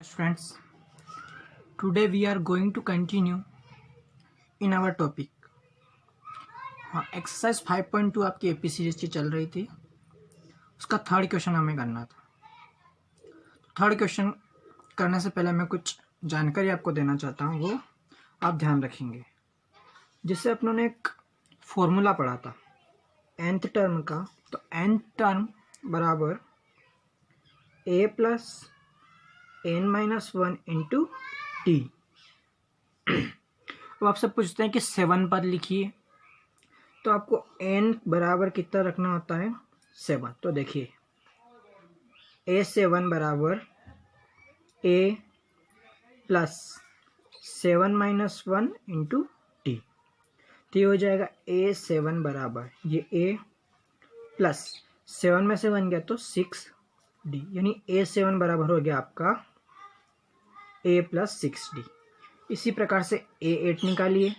Friends, today we are going to continue in our topic. हाँ, exercise 5.2 आपकी AP series की चल रही थी। उसका थर्ड क्वेश्चन हमें करना था। थर्ड क्वेश्चन करने से पहले मैं कुछ जानकारी आपको देना चाहता हूँ, वो आप ध्यान रखेंगे। जिससे अपनों ने एक फॉर्मूला पढ़ा था nth टर्म का, तो nth टर्म बराबर a plus n-1 into T. अब आपसे पूछते हैं कि 7 पर लिखिए, तो आपको n बराबर कितना रखना होता है 7। तो देखिए a7 बराबर a प्लस 7-1 इंटू टी। तो ये हो जाएगा a7 बराबर ये a प्लस 7 में से 1 गया तो 6d, यानी a7 बराबर हो गया आपका a प्लस 6d। इसी प्रकार से a8 निकालिए,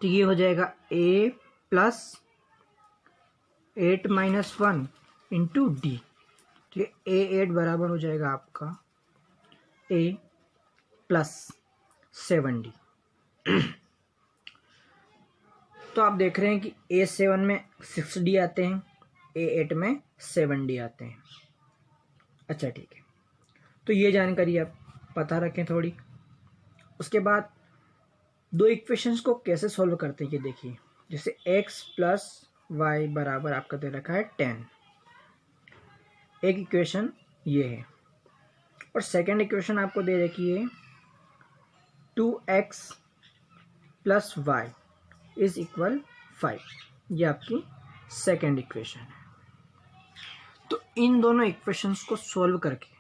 तो ये हो जाएगा a प्लस 8-1 इंटू डी। तो ये a8 बराबर हो जाएगा आपका a प्लस 7d। तो आप देख रहे हैं कि a7 में 6d आते हैं, a8 में 7d आते हैं। अच्छा ठीक है, तो ये जानकारी आप पता रखें थोड़ी। उसके बाद दो इक्वेशंस को कैसे सॉल्व करते हैं ये देखिए। जैसे x प्लस वाई बराबर आपका दे रखा है 10, एक इक्वेशन ये है, और सेकंड इक्वेशन आपको दे रखी है 2x plus Y is equal 5। ये आपकी सेकंड इक्वेशन है। तो इन दोनों इक्वेशंस को सॉल्व करके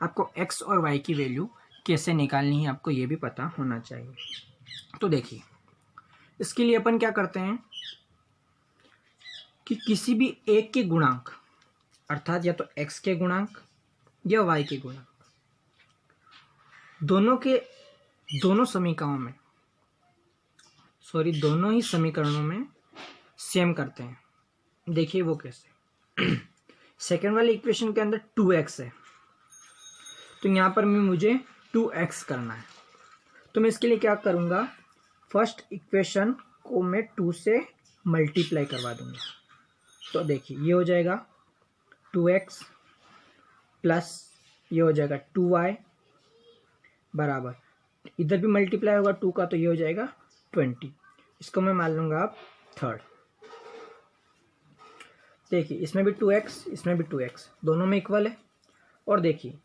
आपको x और y की वैल्यू कैसे निकालनी है आपको ये भी पता होना चाहिए। तो देखिए, इसके लिए अपन क्या करते हैं कि किसी भी एक के गुणांक, अर्थात या तो x के गुणांक या y के गुणांक, दोनों ही समीकरणों में सेम करते हैं। देखिए वो कैसे। सेकेंड वाले इक्वेशन के अंदर 2x है, तो यहाँ पर मुझे 2x करना है। तो मैं इसके लिए क्या करूँगा, फर्स्ट इक्वेशन को मैं 2 से मल्टीप्लाई करवा दूंगा। तो देखिए ये हो जाएगा 2x प्लस ये हो जाएगा 2y बराबर, इधर भी मल्टीप्लाई होगा 2 का, तो ये हो जाएगा 20। इसको मैं मान लूँगा आप थर्ड। देखिए इसमें भी 2x, इसमें भी 2x, दोनों में इक्वल है। और देखिए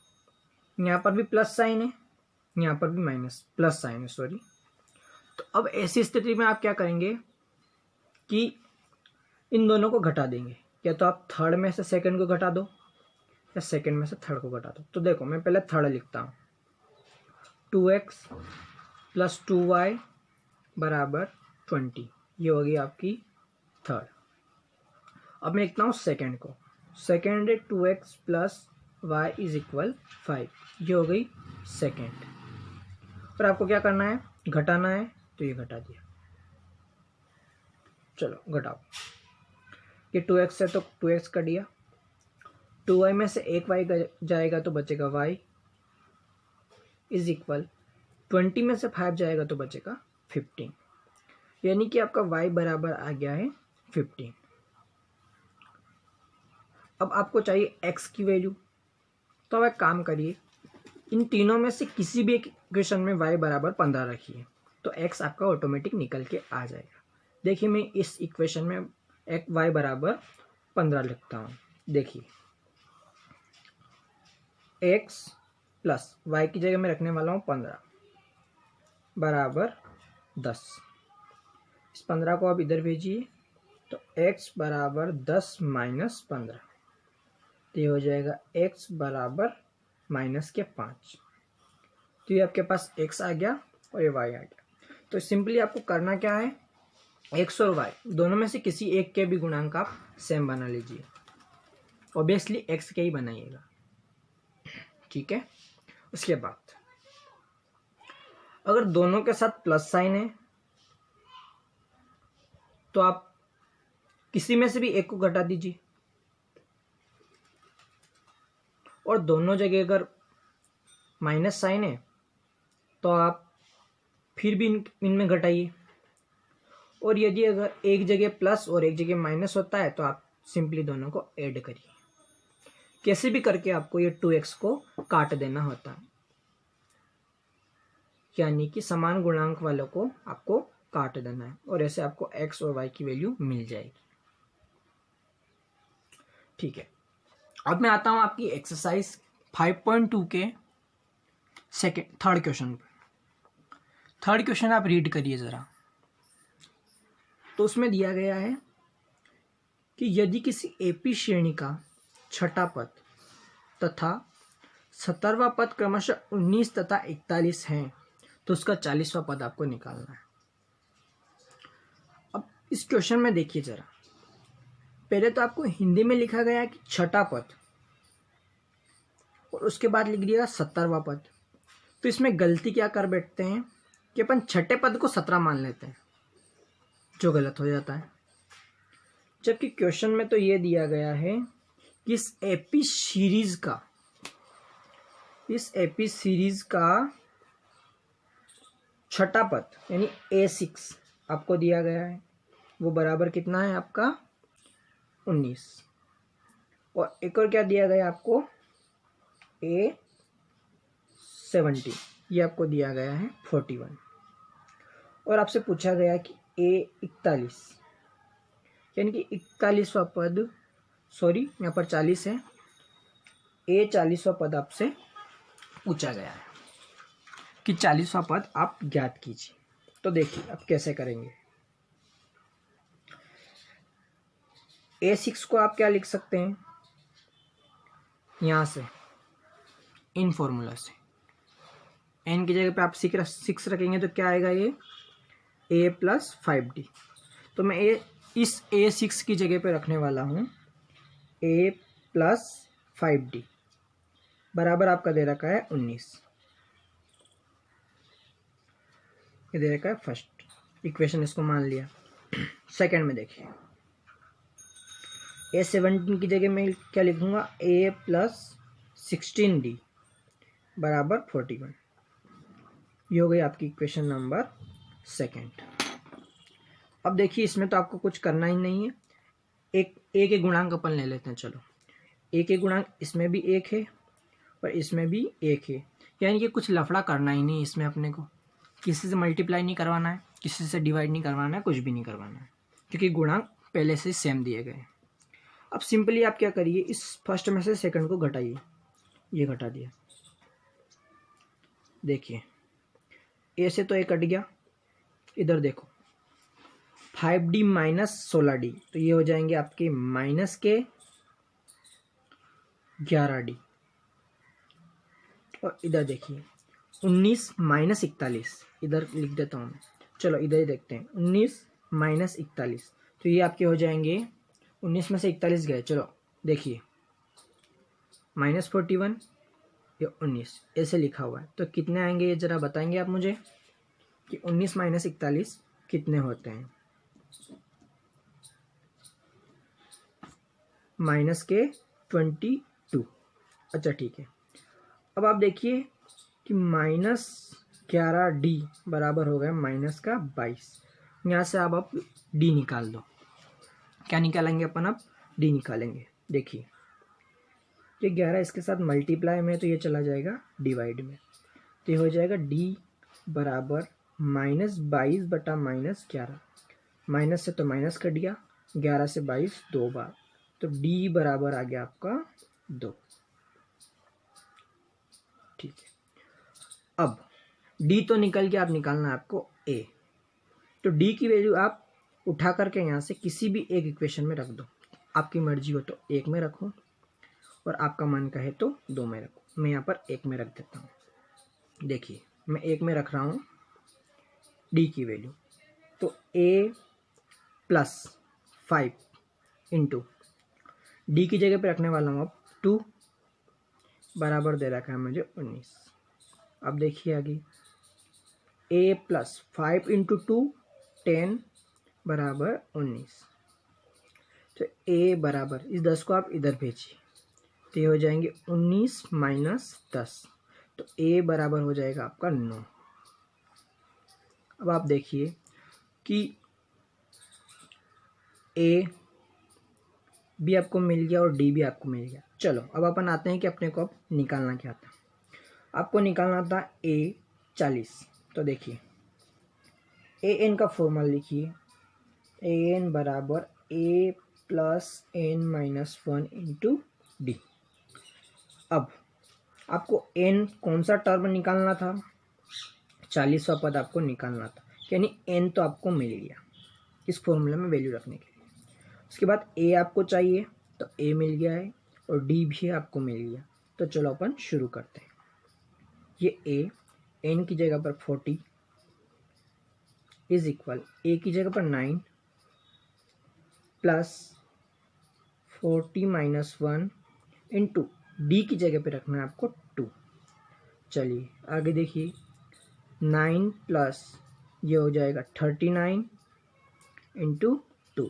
यहाँ पर भी प्लस साइन है, यहाँ पर भी प्लस साइन है, सॉरी। तो अब ऐसी स्थिति में आप क्या करेंगे कि इन दोनों को घटा देंगे। या तो आप थर्ड में से सेकंड को घटा दो या सेकंड में से थर्ड को घटा दो। तो देखो मैं पहले थर्ड लिखता हूँ, 2x प्लस 2y बराबर 20, ये हो गई आपकी थर्ड। अब मैं लिखता हूँ सेकंड को, सेकंड है 2x plus y is equal 5, ये हो गई सेकंड। और आपको क्या करना है, घटाना है, तो ये घटा दिया। चलो घटाओ, ये 2x है तो 2x कट दिया, 2y में से एक y जाएगा तो बचेगा y इज इक्वल 20 में से 5 जाएगा तो बचेगा 15, यानी कि आपका y बराबर आ गया है 15। अब आपको चाहिए x की वैल्यू, तो अब एक काम करिए, इन तीनों में से किसी भी एक इक्वेशन में y बराबर 15 रखिए, तो x आपका ऑटोमेटिक निकल के आ जाएगा। देखिए मैं इस इक्वेशन में एक y बराबर 15 लिखता हूँ। देखिए x प्लस y की जगह मैं रखने वाला हूँ 15 बराबर 10। इस 15 को आप इधर भेजिए, तो x बराबर 10 माइनस 15, तो ये हो जाएगा x बराबर माइनस के 5। तो ये आपके पास x आ गया और ये y आ गया। तो सिंपली आपको करना क्या है, x और y दोनों में से किसी एक के भी गुणांक आप सेम बना लीजिए। ऑब्वियसली x के ही बनाइएगा, ठीक है। उसके बाद अगर दोनों के साथ प्लस साइन है, तो आप किसी में से भी एक को घटा दीजिए, और दोनों जगह अगर माइनस साइन है तो आप फिर भी इनमें घटाइए, और यदि अगर एक जगह प्लस और एक जगह माइनस होता है तो आप सिंपली दोनों को ऐड करिए। कैसे भी करके आपको ये 2x को काट देना होता है, यानी कि समान गुणांक वालों को आपको काट देना है, और ऐसे आपको x और y की वैल्यू मिल जाएगी। ठीक है, अब मैं आता हूं आपकी एक्सरसाइज 5.2 के थर्ड क्वेश्चन पर। थर्ड क्वेश्चन आप रीड करिए ज़रा। तो उसमें दिया गया है कि यदि किसी एपी श्रेणी का छठा पद तथा 17वां पद क्रमशः 19 तथा 41 है तो उसका 40वां पद आपको निकालना है। अब इस क्वेश्चन में देखिए जरा, पहले तो आपको हिंदी में लिखा गया है कि छठा पद, और उसके बाद लिख दिया 17वां पद। तो इसमें गलती क्या कर बैठते हैं कि अपन छठे पद को 17 मान लेते हैं, जो गलत हो जाता है। जबकि क्वेश्चन में तो ये दिया गया है कि इस एपी सीरीज का छठा पद यानी A6 आपको दिया गया है, वो बराबर कितना है आपका 19, और एक और क्या दिया गया आपको A70, ये आपको दिया गया है 41, और आपसे पूछा गया कि A41 यानी कि 41वां पद, सॉरी यहाँ पर 40 है, A40वां पद आपसे पूछा गया है कि 40वां पद आप ज्ञात कीजिए। तो देखिए अब कैसे करेंगे। A6 को आप क्या लिख सकते हैं, यहाँ से इन फॉर्मूला से n की जगह पे आप 6 रखेंगे तो क्या आएगा, ये a + 5d। तो मैं इस A6 की जगह पे रखने वाला हूँ a + 5d बराबर आपका दे रखा है 19। ये दे रखा है फर्स्ट इक्वेशन, इसको मान लिया। सेकंड में देखिए, A17 की जगह मैं क्या लिखूंगा, a + 16d बराबर 41। ये हो गई आपकी इक्वेशन नंबर सेकंड। अब देखिए इसमें तो आपको कुछ करना ही नहीं है, एक के गुणांक अपन ले लेते हैं। चलो, एक के गुणांक इसमें भी 1 है और इसमें भी 1 है, यानी कि कुछ लफड़ा करना ही नहीं इसमें, अपने को किसी से मल्टीप्लाई नहीं करवाना है, किसी से डिवाइड नहीं करवाना है, कुछ भी नहीं करवाना है, क्योंकि गुणांक पहले से सेम दिए गए हैं। अब सिंपली आप क्या करिए, इस फर्स्ट में से सेकंड को घटाइए। ये घटा दिया, देखिए ए से तो 1 कट गया, इधर देखो 5d - 16d, तो ये हो जाएंगे आपके -11d, और इधर देखिए 19 - 41, इधर लिख देता हूँ मैं। चलो इधर ही देखते हैं, 19 - 41, तो ये आपके हो जाएंगे 19 में से 41 गए। चलो देखिए -41 या 19 ऐसे लिखा हुआ है, तो कितने आएंगे ये जरा बताएंगे आप मुझे कि 19 - 41 कितने होते हैं। -22। अच्छा ठीक है, अब आप देखिए कि -11d बराबर हो गया -22। यहाँ से अब आप d निकाल दो। क्या निकालेंगे अपन, अब d निकालेंगे। देखिए ये 11 इसके साथ मल्टीप्लाई में, तो ये चला जाएगा डिवाइड में, तो ये हो जाएगा d बराबर -22 बटा -11। माइनस से तो माइनस कट गया, 11 से 22 दो बार, तो d बराबर आ गया आपका 2। ठीक है, अब d तो निकल गया, अब निकालना है आपको a। तो d की वैल्यू आप उठा करके यहाँ से किसी भी एक इक्वेशन में रख दो। आपकी मर्जी हो तो 1 में रखो, और आपका मन कहे तो 2 में रखो। मैं यहाँ पर 1 में रख देता हूँ। देखिए मैं 1 में रख रहा हूँ d की वैल्यू, तो a + 5 इंटू d की जगह पे रखने वाला हूँ अब 2 बराबर दे रखा है मुझे 19। अब देखिए आगे, a + 5 इंटू 2 10 बराबर 19। तो a बराबर, इस 10 को आप इधर भेजिए, तो ये हो जाएंगे 19 - 10। तो ए बराबर हो जाएगा आपका 9। अब आप देखिए कि ए भी आपको मिल गया और डी भी आपको मिल गया। चलो अब अपन आते हैं कि अपने को अब निकालना क्या था। आपको निकालना था ए 40। तो देखिए ए एन का फॉर्मूला लिखिए, ए एन बराबर a plus n minus 1 into d. अब आपको एन कौन सा टर्म निकालना था, 40वां पद आपको निकालना था, यानी एन तो आपको मिल गया इस फॉर्मूले में वैल्यू रखने के लिए। उसके बाद ए आपको चाहिए तो ए मिल गया है और डी भी आपको मिल गया। तो चलो अपन शुरू करते हैं। ये ए एन की जगह पर 40 इज इक्वल ए की जगह पर 9 प्लस 40 माइनस 1 इंटू डी की जगह पे रखना है आपको 2। चलिए आगे देखिए 9 प्लस ये हो जाएगा 39 इंटू 2।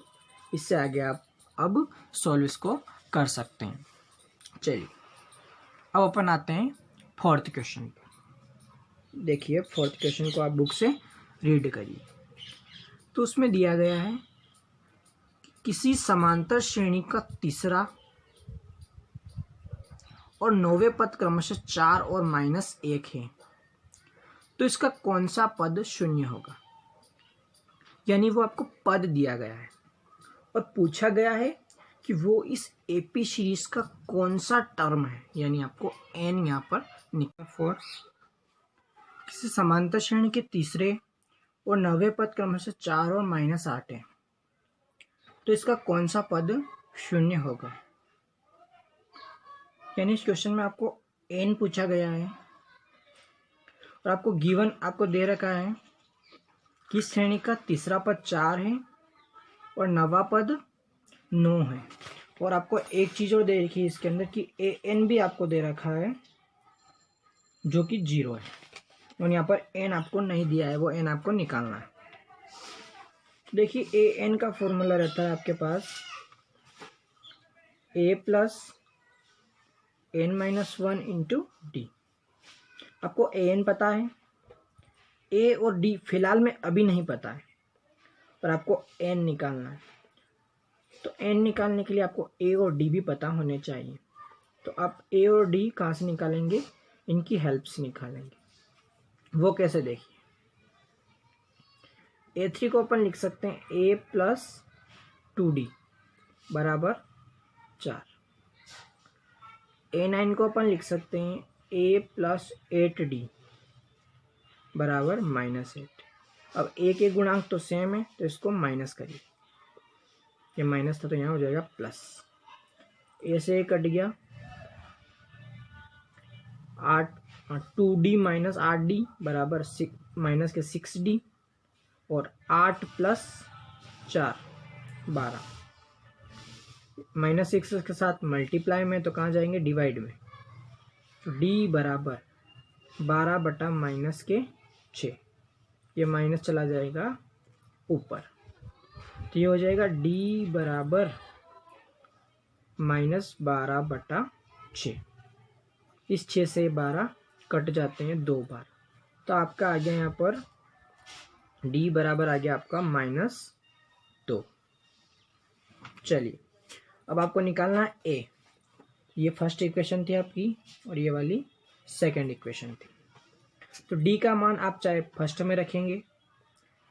इससे आगे आप अब सॉल्व इसको कर सकते हैं। चलिए अब अपन आते हैं फोर्थ क्वेश्चन पर। देखिए फोर्थ क्वेश्चन को आप बुक से रीड करिए। तो उसमें दिया गया है किसी समांतर श्रेणी का तीसरा और 9वें पद क्रमशः 4 और -1 है, तो इसका कौन सा पद शून्य होगा। यानी वो आपको पद दिया गया है और पूछा गया है कि वो इस एपी सीरीज का कौन सा टर्म है, यानी आपको एन यहाँ पर निकला। फॉर किसी समांतर श्रेणी के तीसरे और 9वें पद क्रमशः 4 और -8 है, तो इसका कौन सा पद शून्य होगा। यानी इस क्वेश्चन में आपको एन पूछा गया है और आपको गिवन आपको दे रखा है कि श्रेणी का तीसरा पद 4 है और 9वां पद 9 है, और आपको एक चीज और दे रखी है इसके अंदर कि ए एन भी आपको दे रखा है जो कि 0 है, और यहाँ पर एन आपको नहीं दिया है, वो एन आपको निकालना है। देखिए ए एन का फॉर्मूला रहता है आपके पास a plus n minus 1 into d. आपको ए एन पता है, ए और डी फिलहाल में अभी नहीं पता है, पर आपको एन निकालना है। तो एन निकालने के लिए आपको ए और डी भी पता होने चाहिए। तो आप ए और डी कहाँ से निकालेंगे, इनकी हेल्प से निकालेंगे। वो कैसे देखिए, A3 को अपन लिख सकते हैं a प्लस 2d बराबर 4। A9 को अपन लिख सकते हैं a प्लस 8d बराबर -8। अब a के गुणांक तो सेम है, तो इसको माइनस करिए, ये माइनस था तो यहाँ हो जाएगा प्लस। a से a कट गया, 2d माइनस 8d बराबर माइनस के 6d, और 8 प्लस 4 12, -6 के साथ मल्टीप्लाई में तो कहाँ जाएंगे, डिवाइड में। तो d बराबर 12 बटा -6, ये माइनस चला जाएगा ऊपर, तो ये हो जाएगा d बराबर -12 बटा 6। इस 6 से 12 कट जाते हैं 2 बार, तो आपका आ गया यहाँ पर d बराबर आ गया आपका -2। चलिए अब आपको निकालना है a। ये फर्स्ट इक्वेशन थी आपकी और ये वाली सेकंड इक्वेशन थी। तो d का मान आप चाहे फर्स्ट में रखेंगे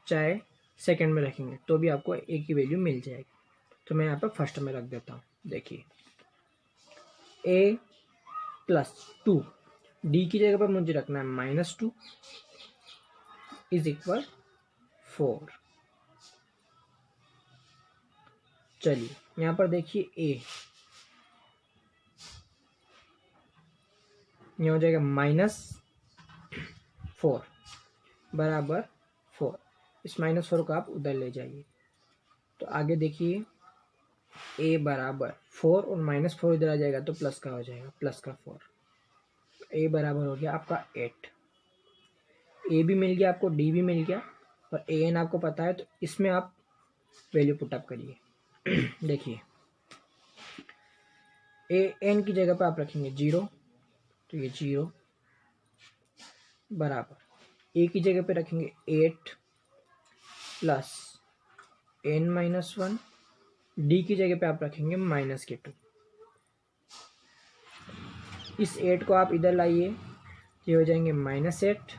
चाहे सेकंड में रखेंगे तो भी आपको a की वैल्यू मिल जाएगी। तो मैं यहाँ पर फर्स्ट में रख देता हूँ। देखिए a प्लस 2, d की जगह पर मुझे रखना है -2 इज इक्वल 4। चलिए यहाँ पर देखिए a यहाँ हो जाएगा -4 बराबर 4। इस -4 को आप उधर ले जाइए, तो आगे देखिए a बराबर 4 और -4 इधर आ जाएगा तो प्लस का हो जाएगा, प्लस का 4। a बराबर हो गया आपका 8। a भी मिल गया आपको, d भी मिल गया, और a n आपको पता है, तो इसमें आप वैल्यू पुटअप करिए। देखिए a n की जगह पर आप रखेंगे 0, तो ये 0, बराबर ए की जगह पे रखेंगे 8 प्लस n-1, डी की जगह पे आप रखेंगे -2। इस 8 को आप इधर लाइए, ये हो जाएंगे -8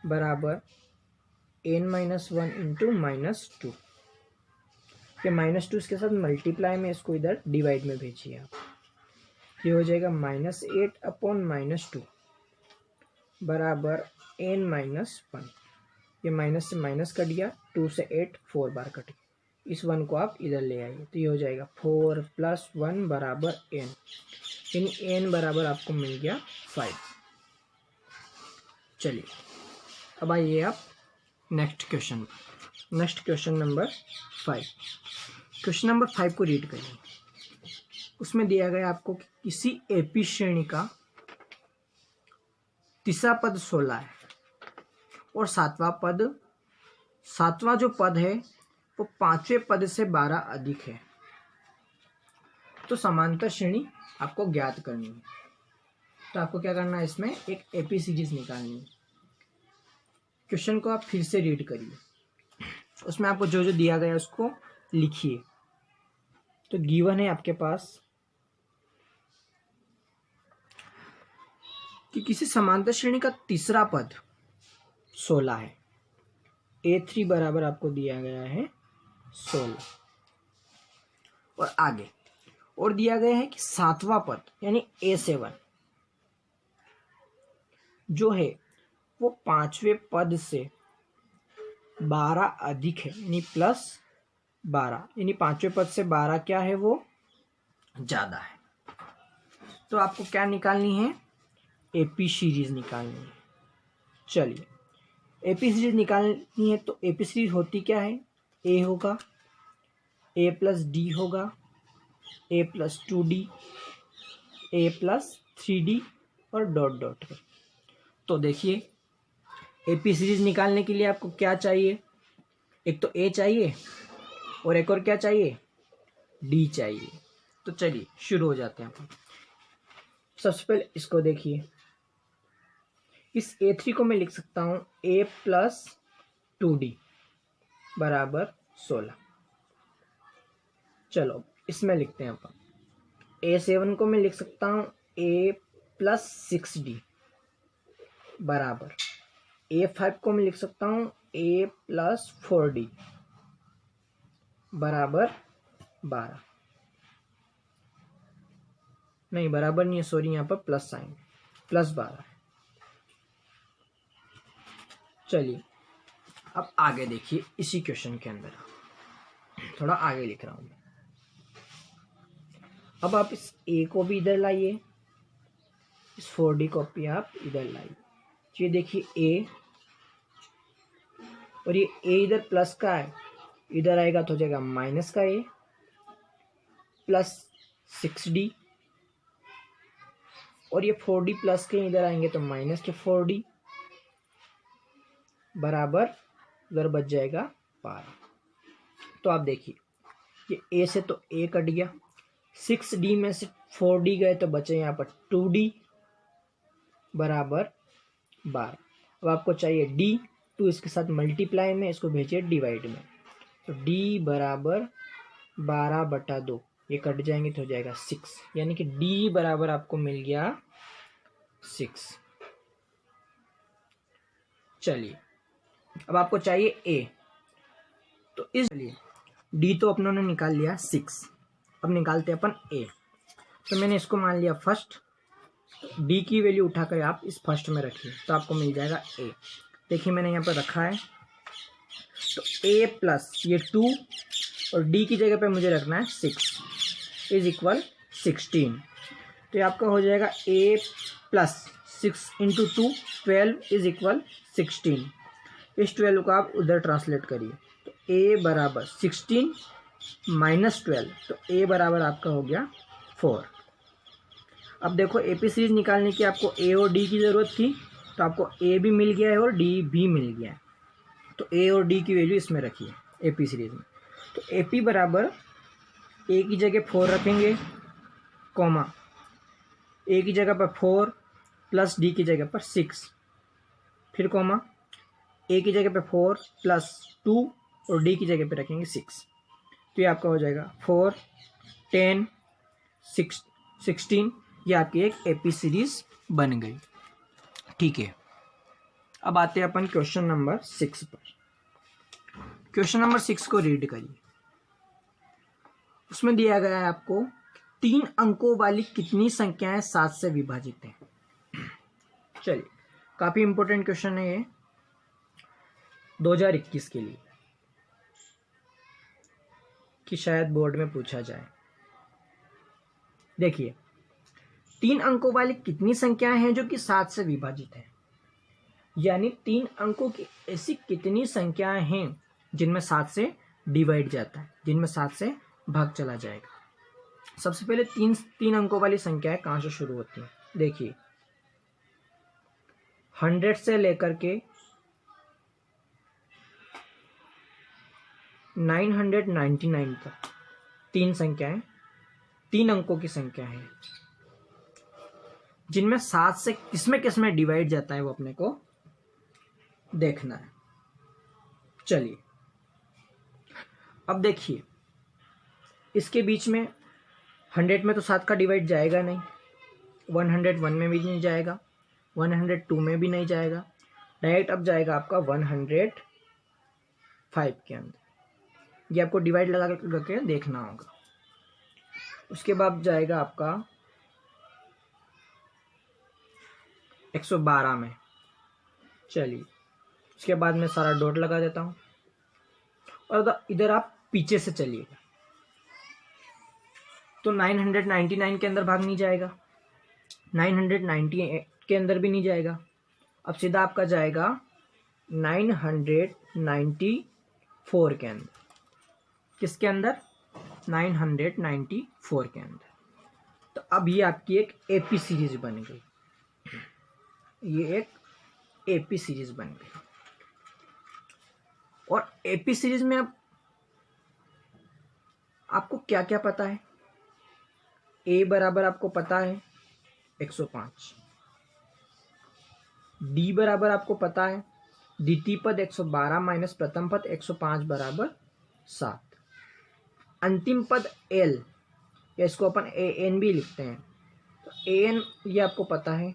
बराबर n-1 इंटू -2। ये -2 इसके साथ मल्टीप्लाई में, इसको इधर डिवाइड में भेजिए आप। ये हो जाएगा -8 अपॉन -2 बराबर n-1। ये माइनस से माइनस कट गया, 2 से 8 4 बार कट गया। इस 1 को आप इधर ले आइए, तो ये हो जाएगा 4 + 1 बराबर n, यानी n बराबर आपको मिल गया 5। चलिए अब आइए आप next question number 5। Question number 5 को रीड करिए। उसमें दिया गया आपको कि किसी एपी श्रेणी का तीसरा पद 16 है और सातवां जो पद है वो पांचवें पद से 12 अधिक है, तो समांतर श्रेणी आपको ज्ञात करनी है। तो आपको क्या करना है, इसमें एक एपी सीरीज निकालनी है। क्वेश्चन को आप फिर से रीड करिए, उसमें आपको जो जो दिया गया है उसको लिखिए। तो गिवन है आपके पास कि किसी समांतर श्रेणी का तीसरा पद 16 है। A3 बराबर आपको दिया गया है 16, और आगे और दिया गया है कि सातवां पद यानी A7 जो है वो पांचवें पद से 12 अधिक है, यानी +12, यानी पांचवें पद से 12 क्या है, वो ज्यादा है। तो आपको क्या निकालनी है, एपी सीरीज निकालनी है। चलिए एपी सीरीज निकालनी है, तो एपी सीरीज होती क्या है, ए होगा, a + d होगा, a + 2d, a + 3d और डॉट डॉट। तो देखिए एपी सीरीज निकालने के लिए आपको क्या चाहिए, एक तो a चाहिए और एक और क्या चाहिए, d चाहिए। तो चलिए शुरू हो जाते हैं अपन। सबसे पहले इसको देखिए, इस A3 को मैं लिख सकता हूं a + 2d बराबर 16। चलो इसमें लिखते हैं अपन। A7 को मैं लिख सकता हूं a + 6d बराबर, A5 को मैं लिख सकता हूं a + 4d बराबर 12। नहीं बराबर नहीं है, सॉरी, यहाँ पर प्लस साइन, +12। चलिए अब आगे देखिए, इसी क्वेश्चन के अंदर थोड़ा आगे लिख रहा हूं मैं। अब आप इस a को भी इधर लाइए, इस 4d को भी आप इधर लाइए। ये देखिए a, और ये a इधर प्लस का है, इधर आएगा तो हो जाएगा माइनस का a + 6d, और ये 4d प्लस के इधर आएंगे तो माइनस के 4d बराबर, उधर बच जाएगा 12। तो आप देखिए ये a से तो a कट गया, 6d में से 4d गए तो बचे यहाँ पर 2d बराबर 12। अब आपको चाहिए d, 2 इसके साथ मल्टीप्लाई में, इसको भेजिए डिवाइड में। तो d बराबर 12/2, ये कट जाएंगे तो हो जाएगा 6, यानी कि d बराबर आपको मिल गया 6। चलिए अब आपको चाहिए a, तो इसलिए d तो अपनों ने निकाल लिया 6। अब निकालते हैं अपन a। तो मैंने इसको मान लिया फर्स्ट, d की वैल्यू उठाकर आप इस फर्स्ट में रखिए तो आपको मिल जाएगा a। देखिए मैंने यहाँ पर रखा है, तो a प्लस ये 2 और d की जगह पे मुझे रखना है 6 इज इक्वल 16। तो ये आपका हो जाएगा a plus 6 into 2 12 is equal 16। इस 12 को आप उधर ट्रांसलेट करिए, तो a बराबर 16 माइनस 12, तो a बराबर आपका हो गया 4। अब देखो एपी सीरीज निकालने की आपको a और d की ज़रूरत थी, तो आपको a भी मिल गया है और d भी मिल गया है। तो a और d की वैल्यू इसमें रखिए एपी सीरीज में। तो AP बराबर a की जगह 4 रखेंगे, कॉमा a की जगह पर 4 प्लस डी की जगह पर 6, फिर कॉमा ए की जगह पे 4 प्लस 2 और डी की जगह पे रखेंगे 6। तो ये आपका हो जाएगा 4, 10, 16। ये आपकी एक एपी सीरीज बन गई। ठीक है, अब आते हैं अपन क्वेश्चन नंबर 6 पर। क्वेश्चन नंबर 6 को रीड करिए। उसमें दिया गया है आपको 3 अंकों वाली कितनी संख्याएं 7 से विभाजित हैं। चलिए, काफी इंपॉर्टेंट क्वेश्चन है ये 2021 के लिए, कि शायद बोर्ड में पूछा जाए। देखिए, 3 अंकों वाली कितनी संख्याएं हैं जो कि 7 से विभाजित है, यानी 3 अंकों की ऐसी कितनी संख्याएं हैं जिनमें 7 से डिवाइड जाता है, जिनमें 7 से भाग चला जाएगा। सबसे पहले तीन अंकों वाली संख्याएं कहां से शुरू होती हैं। देखिए, 100 से लेकर के 999 तक 3 संख्याएं, 3 अंकों की संख्या है, जिनमें 7 से किसमें डिवाइड जाता है वो अपने को देखना है। चलिए, अब देखिए, इसके बीच में 100 में तो 7 का डिवाइड जाएगा नहीं, 101 में भी नहीं जाएगा, 102 में भी नहीं जाएगा, डायरेक्ट अब जाएगा आपका 105 के अंदर। ये आपको डिवाइड लगा के देखना होगा। उसके बाद जाएगा आपका 112 में। चलिए, उसके बाद मैं सारा डॉट लगा देता हूं और इधर आप पीछे से चलिएगा तो 999 के अंदर भाग नहीं जाएगा, 998 के अंदर भी नहीं जाएगा। अब सीधा आपका जाएगा 994 के अंदर। किसके अंदर? 994 के अंदर। तो अब ये आपकी एक एपी सीरीज बन गई, ये एक एपी सीरीज बन गई। और एपी सीरीज में अब आपको क्या क्या पता है। ए बराबर आपको पता है 105, डी बराबर आपको पता है द्वितीय पद 112 माइनस प्रथम पद 105 बराबर 7। अंतिम पद एल, या इसको अपन ए एन भी लिखते हैं, तो ए एन ये आपको पता है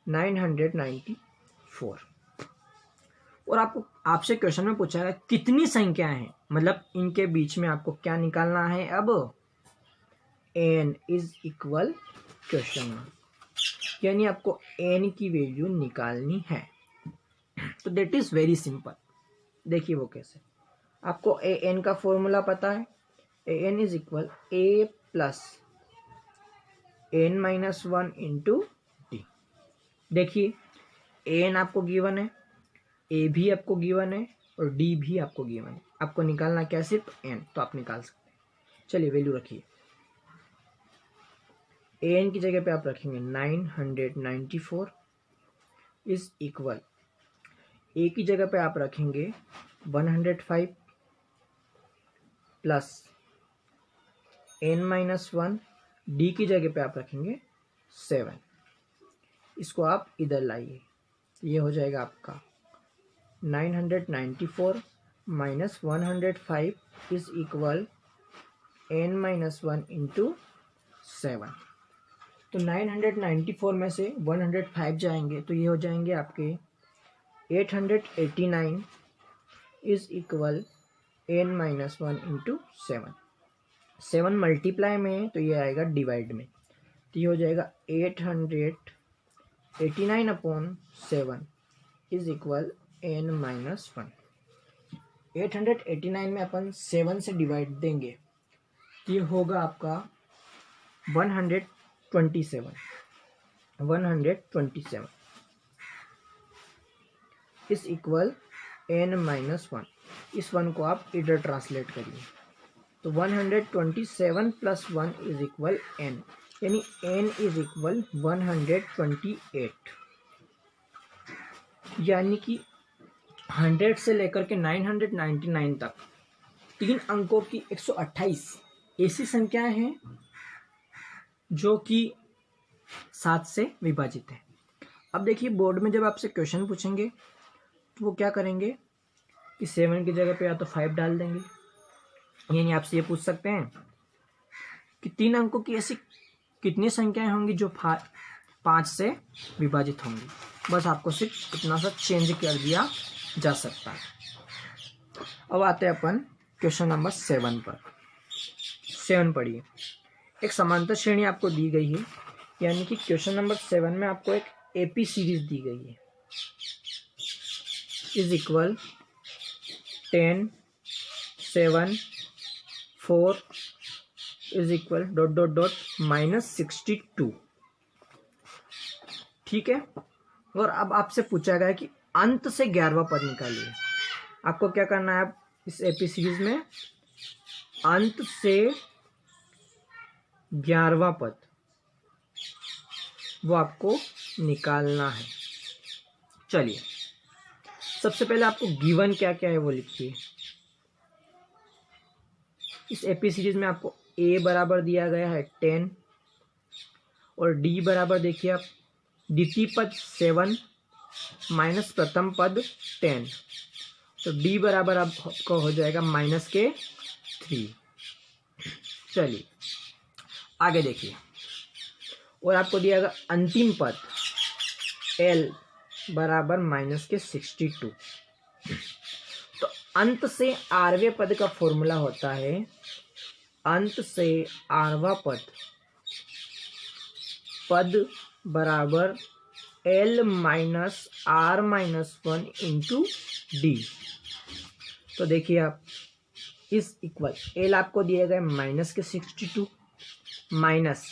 994। और आपसे क्वेश्चन में पूछा है कितनी संख्याएं हैं, मतलब इनके बीच में आपको क्या निकालना है। अब N is equal question mark, यानी आपको एन की वैल्यू निकालनी है। तो दैट इज वेरी सिंपल। देखिए वो कैसे, आपको ए एन का फॉर्मूला पता है, a n is equal a plus n-1 into d. देखिए, ए एन आपको गिवन है, ए भी आपको गिवन है और डी भी आपको गिवन है। आपको निकालना क्या है? सिर्फ एन, तो आप निकाल सकते हैं। चलिए वैल्यू रखिए। ए एन की जगह पे आप रखेंगे 994 इज इक्वल, ए की जगह पे आप रखेंगे 105 प्लस n-1, डी की जगह पे आप रखेंगे 7। इसको आप इधर लाइए, ये हो जाएगा आपका 994 minus 105 is equal n-1 into 7। तो 994 में से 105 जाएंगे तो ये हो जाएंगे आपके 889 is equal n-1 into 7। 7 multiply में है तो ये आएगा डिवाइड में, तो ये हो जाएगा 889 अपॉन 7 इज इक्वल n-1। 889 में अपन 7 से डिवाइड देंगे तो ये होगा आपका 127 इज इक्वल n-1। इस 1 को आप इधर ट्रांसलेट करिए तो 127 प्लस 1 इज इक्वल n, यानी n इज इक्वल 128। यानी कि 100 से लेकर के 999 तक 3 अंकों की 128 ऐसी संख्याएं हैं जो कि 7 से विभाजित है। अब देखिए बोर्ड में जब आपसे क्वेश्चन पूछेंगे तो वो क्या करेंगे कि 7 की जगह पे या तो 5 डाल देंगे, यानी आपसे ये पूछ सकते हैं कि 3 अंकों की ऐसी कितनी संख्याएं होंगी जो 5 से विभाजित होंगी। बस आपको सिर्फ इतना सा चेंज कर दिया जा सकता है। अब आते हैं अपन क्वेश्चन नंबर 7 पर। 7 पढ़िए। एक समांतर श्रेणी आपको दी गई है, यानी कि क्वेश्चन नंबर 7 में आपको एक एपी सीरीज दी गई है, is equal 10 7 4 is equal dot dot dot -62। ठीक है। और अब आपसे पूछा गया है कि अंत से 11वां पद निकालिए। आपको क्या करना है, इस एपी सीरीज में अंत से 11वां पद वो आपको निकालना है। चलिए सबसे पहले आपको गिवन क्या क्या है वो लिखिए। इस एपी सीरीज में आपको ए बराबर दिया गया है 10 और डी बराबर देखिए आप द्वितीय पद 7 माइनस प्रथम पद 10, तो डी बराबर आपको हो जाएगा -3। चलिए आगे देखिए। और आपको दिया गया अंतिम पद एल बराबर -62। तो अंत से आरवें पद का फॉर्मूला होता है, अंत से आरवा पद बराबर L minus R-1 into D. तो देखिए आप इस इक्वल L आपको दिया गया -62 माइनस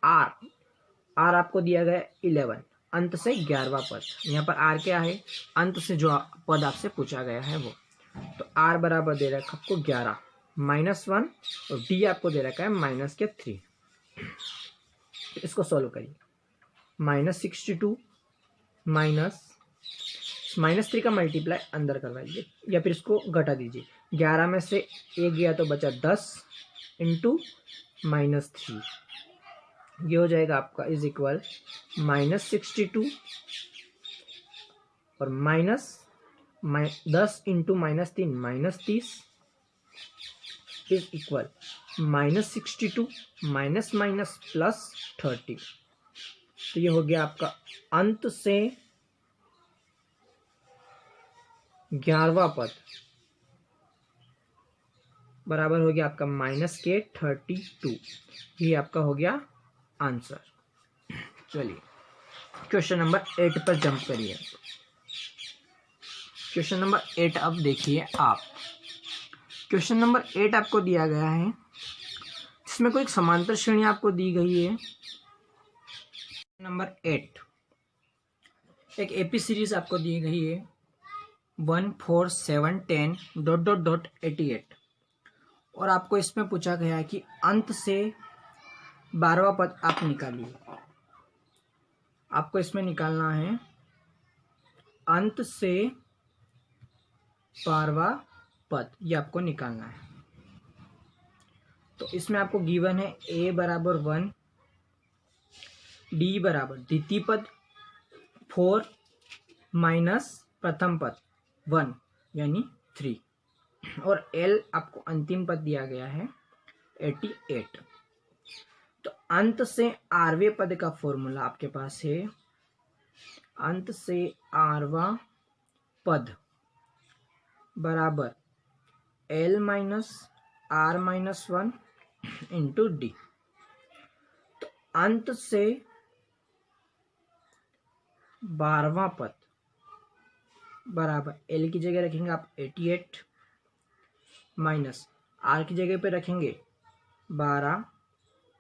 R आपको दिया गया 11, अंत से 11वां पद। यहाँ पर R क्या है, अंत से जो पद आपसे पूछा गया है वो। तो R बराबर दे रखा आपको 11 -1 और D आपको दे रखा है -3। इसको सॉल्व करिए। -62 -3 का मल्टीप्लाई अंदर करवाइए या फिर इसको घटा दीजिए। 11 में से 1 गया तो बचा 10 इंटू -3, ये हो जाएगा आपका इज इक्वल -62 और -10 into -3 -30 is equal -62 minus plus 30। तो ये हो गया आपका अंत से 11वां पद बराबर हो गया आपका -32। ये आपका हो गया आंसर। चलिए क्वेश्चन नंबर 8 पर जंप करिए। क्वेश्चन नंबर 8 अब देखिए आप। क्वेश्चन नंबर 8 आपको दिया गया है जिसमें कोई एक समांतर श्रेणी आपको दी गई है। नंबर 8 एक एपी सीरीज आपको दी गई है 1 4 7 10 डॉट डॉट डॉट 88 और आपको इसमें पूछा गया है कि अंत से 12वां पद आप निकालिए। आपको इसमें निकालना है अंत से 12वां पद, ये आपको निकालना है। तो इसमें आपको गिवन है a बराबर 1, डी बराबर द्वितीय पद 4 माइनस प्रथम पद 1 यानी 3 और L आपको अंतिम पद दिया गया है 88। तो अंत से आरवें पद का फॉर्मूला आपके पास है, अंत से आरवा पद बराबर L minus R-1 into D. तो अंत से 12वां पद बराबर L की जगह रखेंगे आप 88 माइनस R की जगह पे रखेंगे 12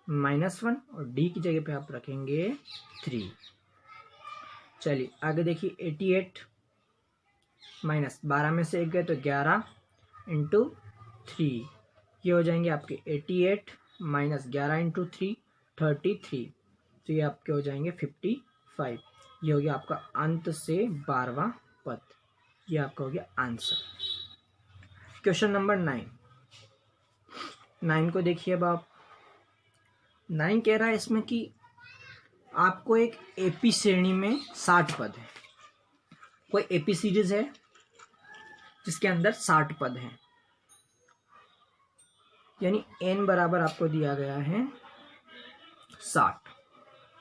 -1 और D की जगह पे आप रखेंगे 3। चलिए आगे देखिए 88 माइनस 12 में से 1 गए तो 11 इंटू 3, ये हो जाएंगे आपके 88 माइनस 11 इंटू 3 33, तो ये आपके हो जाएंगे 55। ये हो गया आपका अंत से 12वां पद, ये आपका हो गया आंसर। क्वेश्चन नंबर 9 को देखिए अब आप। 9 कह रहा है इसमें कि आपको एक एपी श्रेणी में 60 पद है, कोई एपी सीरीज है जिसके अंदर 60 पद हैं, यानी n बराबर आपको दिया गया है 60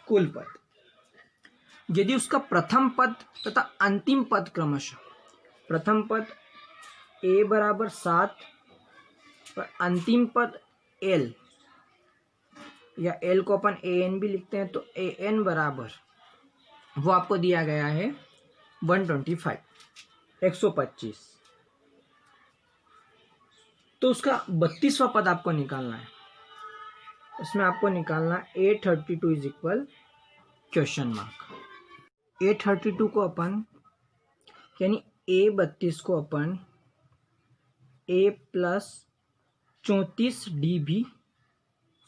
कुल पद। यदि उसका प्रथम पद तथा अंतिम पद क्रमशः, प्रथम पद a बराबर 7 और अंतिम पद l, या l को अपन an भी लिखते हैं, तो an बराबर वो आपको दिया गया है 125 125। तो उसका 32वां पद आपको निकालना है। इसमें आपको निकालना A32 is equal question mark. A32 को अपन यानी A32 को अपन A प्लस 34D भी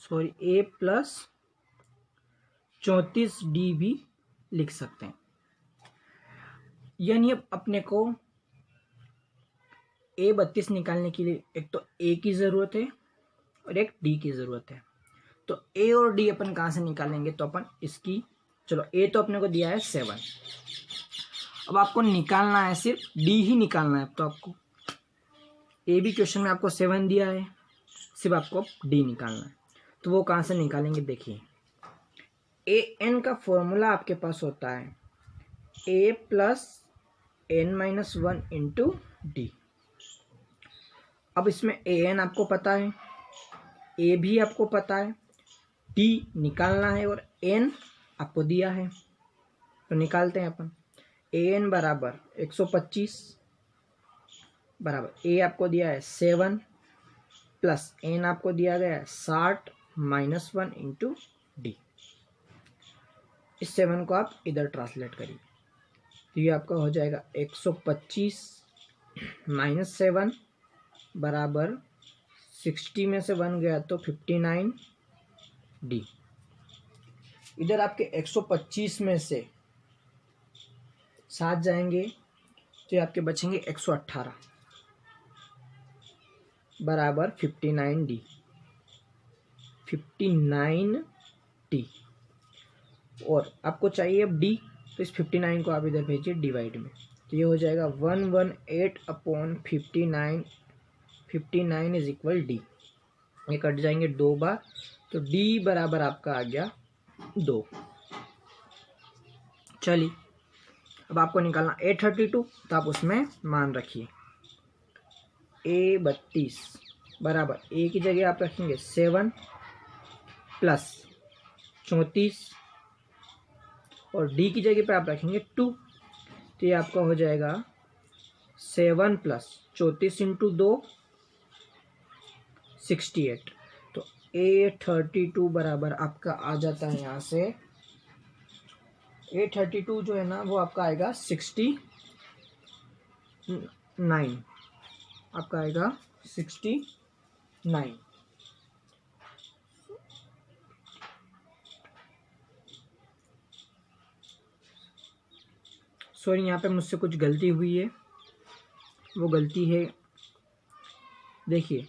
A प्लस 34D भी लिख सकते हैं। यानी अब अपने को A32 निकालने के लिए एक तो A की ज़रूरत है और एक D की ज़रूरत है। तो A और D अपन कहाँ से निकालेंगे, तो अपन इसकी, चलो A तो अपने को दिया है 7, अब आपको निकालना है सिर्फ D ही निकालना है। तो आपको A भी क्वेश्चन में आपको 7 दिया है, सिर्फ आपको D निकालना है। तो वो कहाँ से निकालेंगे, देखिए AN का फॉर्मूला आपके पास होता है A plus n-1 into D। अब इसमें AN आपको पता है, A भी आपको पता है, D निकालना है और N आपको दिया है, तो निकालते हैं अपन। AN बराबर 125 बराबर A आपको दिया है 7 प्लस N आपको दिया गया है 60 -1 इंटू D। इस 7 को आप इधर ट्रांसलेट करिए, तो ये आपका हो जाएगा 125 - 7 बराबर 60 में से 1 गया तो 59D। इधर आपके 125 में से 7 जाएंगे तो ये आपके बचेंगे 118 बराबर 59D 59D। और आपको चाहिए अब D, तो इस 59 को आप इधर भेजिए डिवाइड में, तो ये हो जाएगा 118/59, 59 इज इक्वल D। ये कट जाएंगे 2 बार, तो D बराबर आपका आ गया 2। चलिए अब आपको निकालना A32, तो आप उसमें मान रखिए A32 बराबर A की जगह आप रखेंगे 7 प्लस 34 और D की जगह पे आप रखेंगे 2, तो ये आपका हो जाएगा 7 प्लस 34 इंटू 2 68। तो A32 बराबर आपका आ जाता है, यहाँ से A32 जो है ना वो आपका आएगा 69, आपका आएगा 69। सॉरी, यहाँ पे मुझसे कुछ गलती हुई है, वो गलती है, देखिए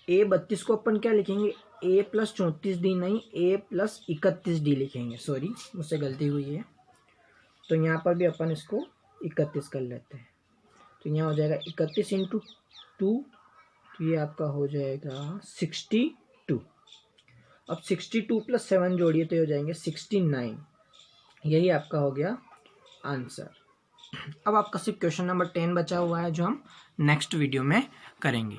A32 को अपन क्या लिखेंगे, A प्लस 34D नहीं, A प्लस 31D लिखेंगे। सॉरी, मुझसे गलती हुई है, तो यहाँ पर भी अपन इसको 31 कर लेते हैं, तो यहाँ हो जाएगा 31 इंटू 2, तो ये आपका हो जाएगा 62। अब 62 प्लस 7 जोड़िए तो ये हो जाएंगे 69। यही आपका हो गया आंसर। अब आपका सिर्फ क्वेश्चन नंबर 10 बचा हुआ है, जो हम नेक्स्ट वीडियो में करेंगे।